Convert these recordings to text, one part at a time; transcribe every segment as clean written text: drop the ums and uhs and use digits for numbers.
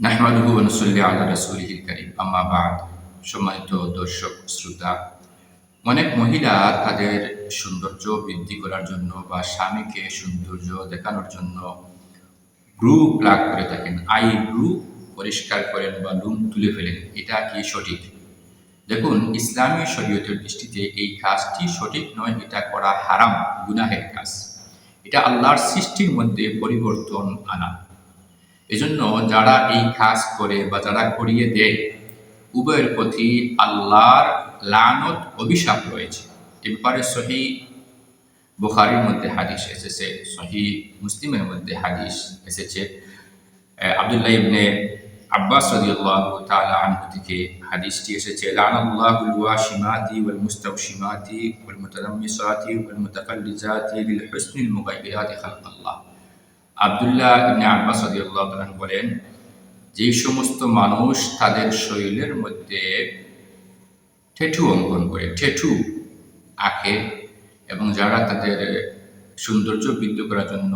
নাহমাদুহু ওয়া নুসাল্লি আলা রাসূলিহিল কারীম আম্মা বা'দ। সম্মানিত দর্শক শ্রোতা, অনেক মহিলা তাদের সৌন্দর্য বৃদ্ধি করার জন্য বা স্বামীকে সৌন্দর্য দেখানোর জন্য ব্রু প্লাক করে থাকেন, ব্রু পরিষ্কার করেন বা লোম তুলে ফেলেন। এটা কি সঠিক? দেখুন, ইসলামী শরীয়তের দৃষ্টিতে এই কাজটি সঠিক নয়। এটা করা হারাম, গুনাহের কাজ। এটা আল্লাহর সৃষ্টির মধ্যে পরিবর্তন আনা। এজন্য যারা এই কাজ করে বা যারা করিয়ে দেয়, উভয়ের প্রতি আল্লাহর লানত, অভিশাপ রয়েছে। এ ব্যাপারে সহিহ বুখারীর মধ্যে হাদিস এসেছে, সহিহ মুসলিমের মধ্যে হাদিস এসেছে। আব্দুল্লাহ ইবনে আব্বাস রাদিয়াল্লাহু তাআলা আনহু থেকে হাদিসটি এসেছে, লানাল্লাহুল ওয়াশিমাতি ওয়াল মুস্তাওশিমাতি ওয়াল মুতানাম্মিসাতি ওয়াল মুতাফাল্লিজাতি লিল হুসনিল মুগায়্যিরাতি খালকাল্লাহ। আব্দুল্লাহ ইবনে আব্বাস রাদিয়াল্লাহু তাআলা বলেন, যেই সমস্ত মানুষ তাদের শরীরের মধ্যে ট্যাটু অঙ্কন করে, ট্যাটু আঁকে, এবং যারা তাদের সৌন্দর্য বৃদ্ধি করার জন্য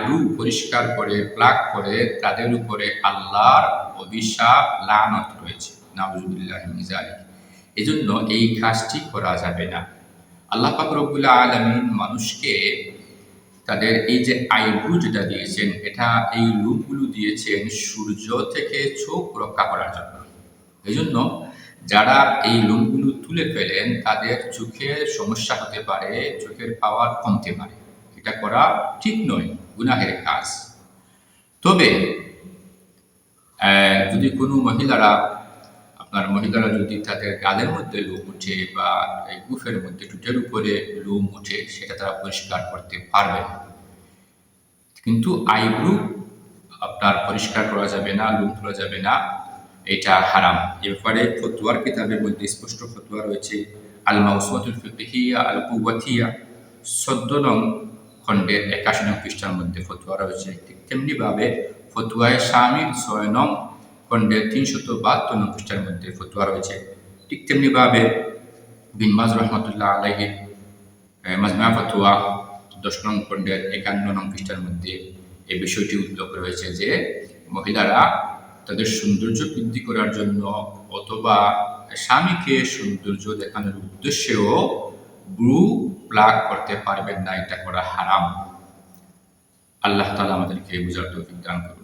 ব্রু পরিষ্কার করে, প্লাক করে, তাদের উপরে আল্লাহর অভিশাপ, লানত রয়েছে। নাউযুবিল্লাহি মিন যালিক। এজন্য এই কাজটি করা যাবে না। আল্লাহ পাক রব্বুল আলামিন মানুষকে তাদের এই যে ব্রু যেটা দিয়েছেন, এটা এই লোমগুলো দিয়েছেন সূর্য থেকে চোখ রক্ষা করার জন্য। এজন্য যারা এই লোমগুলো তুলে ফেলেন, তাদের চোখের সমস্যা হতে পারে, চোখের পাওয়ার কমতে পারে। এটা করা ঠিক নয়, গুনাহের কাজ। তবে যদি কোনো মহিলারা যদি তাদের গালের মধ্যে লোম উঠে বা এই গুফের মধ্যে, টুটের উপরে লোম উঠে, সেটা তারা পরিষ্কার করতে পারবে না। কিন্তু ব্রু আপনার পরিষ্কার করা যাবে না, লোম তোলা যাবে না, এটা হারাম। এ ব্যাপারে ফতোয়ার কিতাবের মধ্যে স্পষ্ট ফতোয়া রয়েছে। আল মাউসুআতুল ফিকহিয়া আল কুওয়াতিয়া ১৪ নং খণ্ডের ৮১ নং পৃষ্ঠার মধ্যে ফতোয়া রয়েছে। ঠিক তেমনিভাবে ফতোয়ায়ে শামির ৬ নং খণ্ডের ৩৭২ নং পৃষ্ঠার মধ্যে ফতোয়া রয়েছে। ঠিক তেমনিভাবে বিন বাজ রহমাতুল্লাহ আলাইহির মাজমা ফতোয়া ১০ নং খণ্ডের ৫১ নং পৃষ্ঠার মধ্যে এই বিষয়টি উল্লেখ রয়েছে যে মহিলারা তাদের সৌন্দর্য বৃদ্ধি করার জন্য অথবা স্বামীকে সৌন্দর্য দেখানোর উদ্দেশ্যেও ব্রু প্লাক করতে পারবেন না। এটা করা হারাম। আল্লাহ তাআলা আমাদেরকে বুঝার তৌফিক দান করুন।